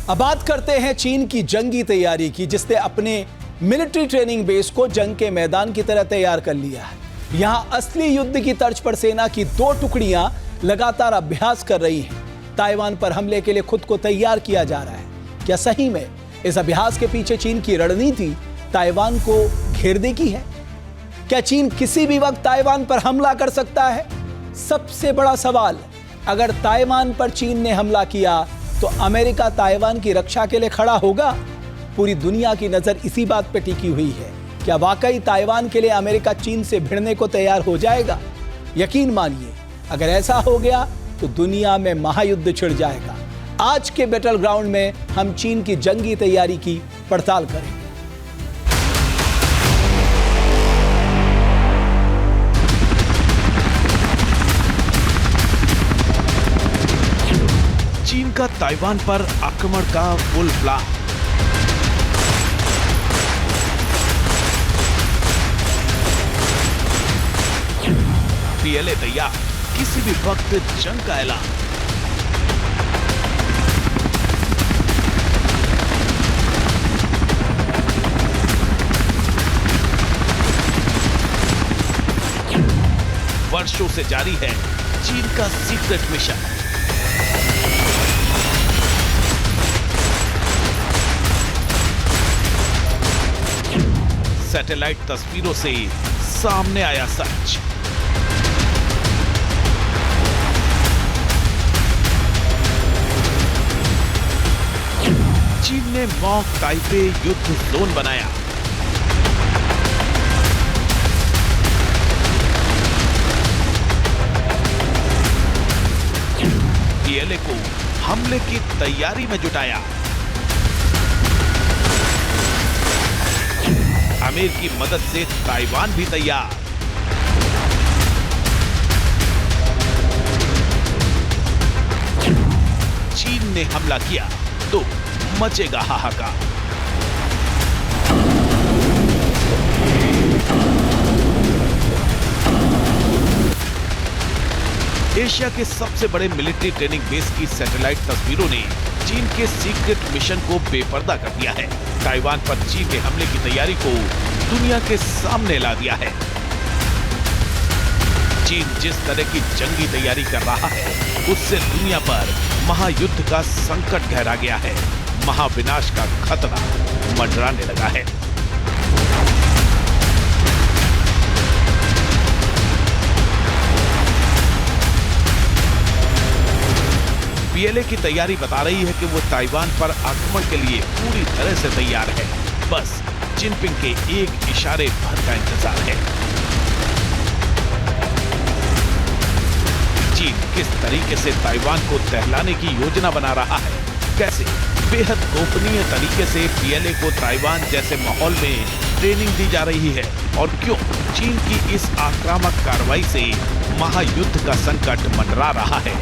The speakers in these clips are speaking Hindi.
अब बात करते हैं चीन की जंगी तैयारी की, जिसने अपने मिलिट्री ट्रेनिंग बेस को जंग के मैदान की तरह तैयार कर लिया है। यहां असली युद्ध की तर्ज पर सेना की 2 टुकड़ियां लगातार अभ्यास कर रही हैं। ताइवान पर हमले के लिए खुद को तैयार किया जा रहा है। क्या सही में इस अभ्यास के पीछे चीन की रणनीति ताइवान को घेरने की है? क्या चीन किसी भी वक्त ताइवान पर हमला कर सकता है? सबसे बड़ा सवाल, अगर ताइवान पर चीन ने हमला किया तो अमेरिका ताइवान की रक्षा के लिए खड़ा होगा? पूरी दुनिया की नजर इसी बात पर टिकी हुई है। क्या वाकई ताइवान के लिए अमेरिका चीन से भिड़ने को तैयार हो जाएगा? यकीन मानिए, अगर ऐसा हो गया तो दुनिया में महायुद्ध छिड़ जाएगा। आज के बैटल ग्राउंड में हम चीन की जंगी तैयारी की पड़ताल करेंगे। चीन का ताइवान पर आक्रमण का फुल प्लान। पीएलए तैयार, किसी भी वक्त जंग का ऐलान। वर्षों से जारी है चीन का सीक्रेट मिशन। सैटेलाइट तस्वीरों से सामने आया सच। चीन ने मॉक ताइपे युद्ध जोन बनाया। पीएलए को हमले की तैयारी में जुटाया। अमेरिकी मदद से ताइवान भी तैयार। चीन ने हमला किया तो मचेगा हाहाकार। एशिया के सबसे बड़े मिलिट्री ट्रेनिंग बेस की सैटेलाइट तस्वीरों ने चीन के सीक्रेट मिशन को बेपर्दा कर दिया है। ताइवान पर चीन के हमले की तैयारी को दुनिया के सामने ला दिया है। चीन जिस तरह की जंगी तैयारी कर रहा है, उससे दुनिया पर महायुद्ध का संकट गहरा गया है। महाविनाश का खतरा मंडराने लगा है। पीएलए की तैयारी बता रही है कि वो ताइवान पर आक्रमण के लिए पूरी तरह से तैयार है। बस जिनपिंग के एक इशारे भर का इंतजार है। चीन किस तरीके से ताइवान को दहलाने की योजना बना रहा है, कैसे बेहद गोपनीय तरीके से पीएलए को ताइवान जैसे माहौल में ट्रेनिंग दी जा रही है, और क्यों चीन की इस आक्रामक कार्रवाई से महायुद्ध का संकट मंडरा रहा है।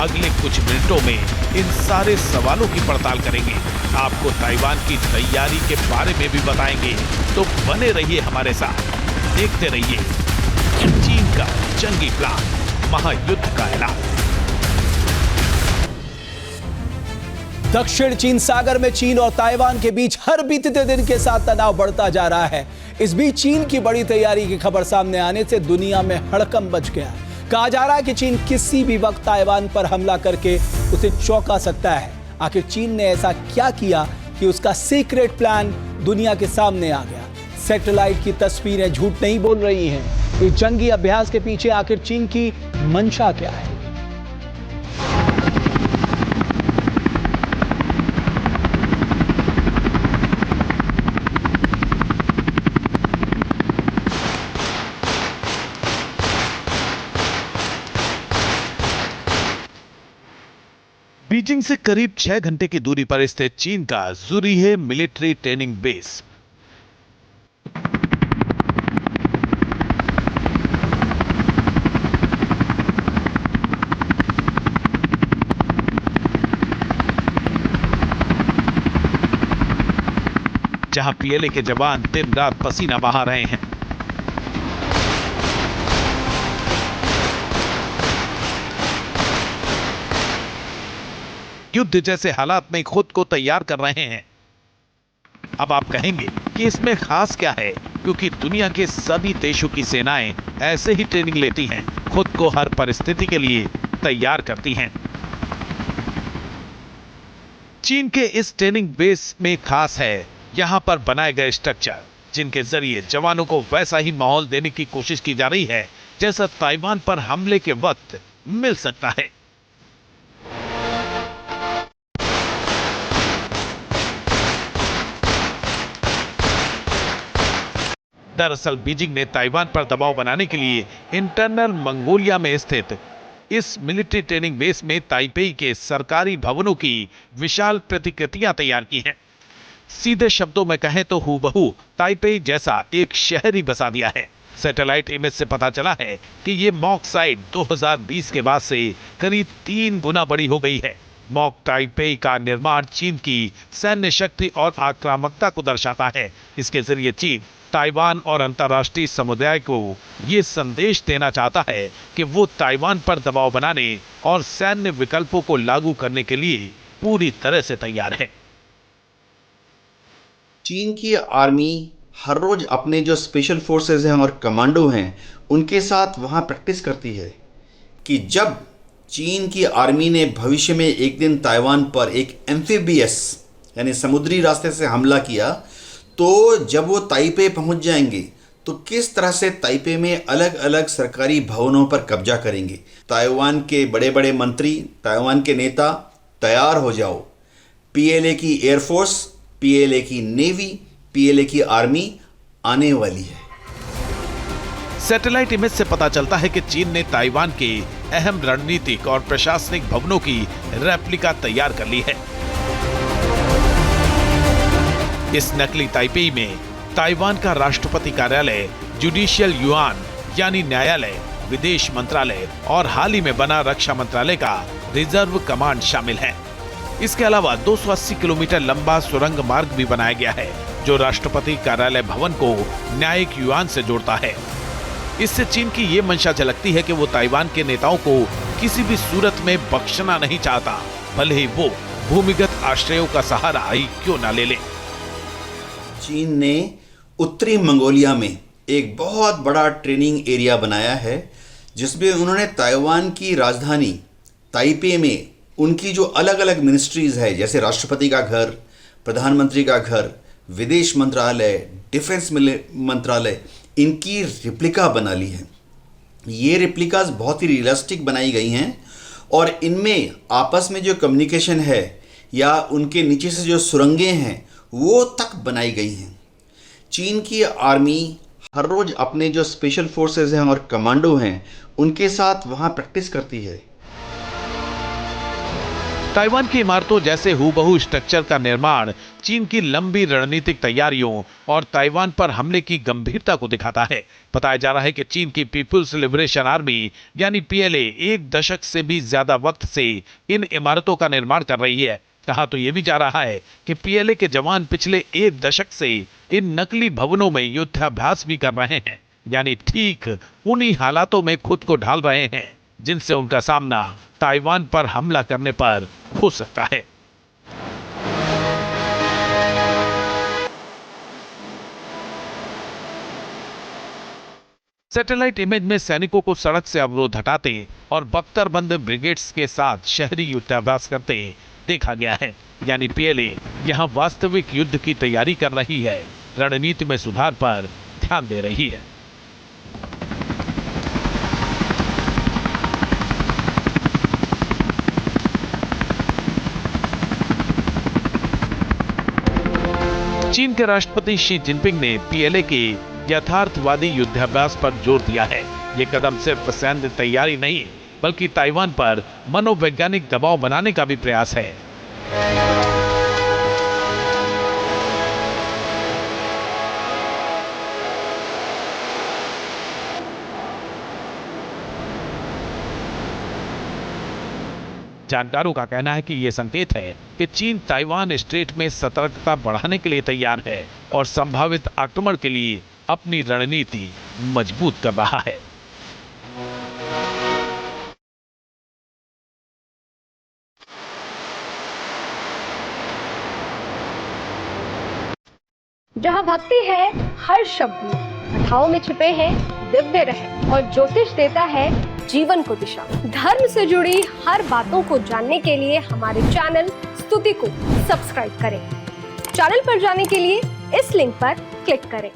अगले कुछ मिनटों में इन सारे सवालों की पड़ताल करेंगे। आपको ताइवान की तैयारी के बारे में भी बताएंगे, तो बने रहिए हमारे साथ। देखते रहिए चीन का जंगी प्लान, महायुद्ध का ऐलान। दक्षिण चीन सागर में चीन और ताइवान के बीच हर बीतते दिन के साथ तनाव बढ़ता जा रहा है। इस बीच चीन की बड़ी तैयारी की खबर सामने आने से दुनिया में हड़कंप मच गया। कहा जा रहा है कि चीन किसी भी वक्त ताइवान पर हमला करके उसे चौंका सकता है। आखिर चीन ने ऐसा क्या किया कि उसका सीक्रेट प्लान दुनिया के सामने आ गया? सैटेलाइट की तस्वीरें झूठ नहीं बोल रही हैं। इस जंगी अभ्यास के पीछे आखिर चीन की मंशा क्या है? बीजिंग से करीब 6 घंटे की दूरी पर स्थित चीन का ज़ुरिहे मिलिट्री ट्रेनिंग बेस। जहां पीएलए के जवान दिन रात पसीना बहा रहे हैं। युद्ध जैसे हालात में खुद को तैयार कर रहे हैं। अब आप कहेंगे कि इसमें खास क्या है, क्योंकि दुनिया के सभी देशों की सेनाएं ऐसे ही ट्रेनिंग लेती हैं, खुद को हर परिस्थिति के लिए तैयार करती हैं। चीन के इस ट्रेनिंग बेस में खास है यहां पर बनाए गए स्ट्रक्चर, जिनके जरिए जवानों को वैसा ही माहौल देने की कोशिश की जा रही है जैसा ताइवान पर हमले के वक्त मिल सकता है। दरअसल बीजिंग ने ताइवान पर दबाव बनाने के लिए इंटरनल मंगोलिया में स्थित इस मिलिट्री ट्रेनिंग बेस में ताइपेई के सरकारी भवनों की विशाल प्रतिकृतियां तैयार की हैं। सीधे शब्दों में कहें तो हूबहू ताइपेई जैसा एक शहर ही बसा दिया है। सैटेलाइट इमेज से पता चला है कि ये मॉक साइट 2020 के बाद से करीब 3 गुना बड़ी हो गई है। मॉक ताइपेई का निर्माण चीन की सैन्य शक्ति और आक्रामकता को दर्शाता है। इसके जरिए चीन ताइवान और अंतर्राष्ट्रीय समुदाय को ये संदेश देना चाहता है कि वो ताइवान पर दबाव बनाने और सैन्य विकल्पों को लागू करने के लिए पूरी तरह से तैयार है। चीन की आर्मी हर रोज अपने जो स्पेशल फोर्सेस हैं और कमांडो हैं उनके साथ वहाँ प्रैक्टिस करती है कि जब चीन की आर्मी ने भविष्य में एक दिन ताइवान पर एक एम्फीबियस यानी समुद्री रास्ते से हमला किया, तो जब वो ताइपे पहुंच जाएंगे तो किस तरह से ताइपे में अलग अलग सरकारी भवनों पर कब्जा करेंगे। ताइवान के बड़े बड़े मंत्री, ताइवान के नेता, तैयार हो जाओ। पीएलए की एयरफोर्स, पीएलए की नेवी, पीएलए की आर्मी आने वाली है। सैटेलाइट इमेज से पता चलता है कि चीन ने ताइवान के अहम रणनीतिक और प्रशासनिक भवनों की रेप्लिका तैयार कर ली है। इस नकली ताइपेई में ताइवान का राष्ट्रपति कार्यालय, जुडिशियल युआन यानी न्यायालय, विदेश मंत्रालय और हाल ही में बना रक्षा मंत्रालय का रिजर्व कमांड शामिल है। इसके अलावा 280 किलोमीटर लंबा सुरंग मार्ग भी बनाया गया है, जो राष्ट्रपति कार्यालय भवन को न्यायिक युआन से जोड़ता है। इससे चीन की ये मंशा झलकती है कि वो ताइवान के नेताओं को किसी भी सूरत में बख्शना नहीं चाहता, भले ही वो भूमिगत आश्रयों का सहारा ही क्यों ना ले ले। चीन ने उत्तरी मंगोलिया में एक बहुत बड़ा ट्रेनिंग एरिया बनाया है, जिसमें उन्होंने ताइवान की राजधानी ताइपे में उनकी जो अलग अलग मिनिस्ट्रीज है, जैसे राष्ट्रपति का घर, प्रधानमंत्री का घर, विदेश मंत्रालय, डिफेंस मंत्रालय, इनकी रिप्लिका बना ली है। ये रिप्लिकास बहुत ही रियलिस्टिक बनाई गई हैं और इनमें आपस में जो कम्युनिकेशन है या उनके नीचे से जो सुरंगें हैं वो तक बनाई गई हैं। चीन की आर्मी हर रोज अपने जो स्पेशल फोर्सेस हैं और कमांडो हैं उनके साथ वहाँ प्रैक्टिस करती है। ताइवान की इमारतों जैसे हूबहू स्ट्रक्चर का निर्माण चीन की लंबी रणनीतिक तैयारियों और ताइवान पर हमले की गंभीरता को दिखाता है। बताया जा रहा है कि चीन की पीपुल्स लिबरेशन आर्मी यानी पीएलए 1 दशक से भी ज्यादा वक्त से इन इमारतों का निर्माण कर रही है। कहा तो यह भी जा रहा है कि पीएलए के जवान पिछले 1 दशक से इन नकली भवनों में युद्धाभ्यास भी कर रहे हैं, यानी ठीक उन्हीं हालातों में खुद को ढाल रहे हैं जिनसे उनका सामना ताइवान पर हमला करने पर हो सकता है। सैटेलाइट इमेज में सैनिकों को सड़क से अवरोध हटाते और बख्तरबंद ब्रिगेड्स के साथ शहरी युद्धाभ्यास करते देखा गया है, यानी पीएलए यहां वास्तविक युद्ध की तैयारी कर रही है, रणनीति में सुधार पर ध्यान दे रही है। चीन के राष्ट्रपति शी जिनपिंग ने पीएलए के यथार्थवादी युद्धाभ्यास पर जोर दिया है। ये कदम सिर्फ सैन्य तैयारी नहीं, बल्कि ताइवान पर मनोवैज्ञानिक दबाव बनाने का भी प्रयास है। जानकारों का कहना है कि यह संकेत है कि चीन ताइवान स्ट्रेट में सतर्कता बढ़ाने के लिए तैयार है और संभावित आक्रमण के लिए अपनी रणनीति मजबूत कर रहा है। जहाँ भक्ति है हर शब्द में, कथाओं में छिपे हैं दिव्य रहस्य और ज्योतिष देता है जीवन को दिशा। धर्म से जुड़ी हर बातों को जानने के लिए हमारे चैनल स्तुति को सब्सक्राइब करें। चैनल पर जाने के लिए इस लिंक पर क्लिक करें।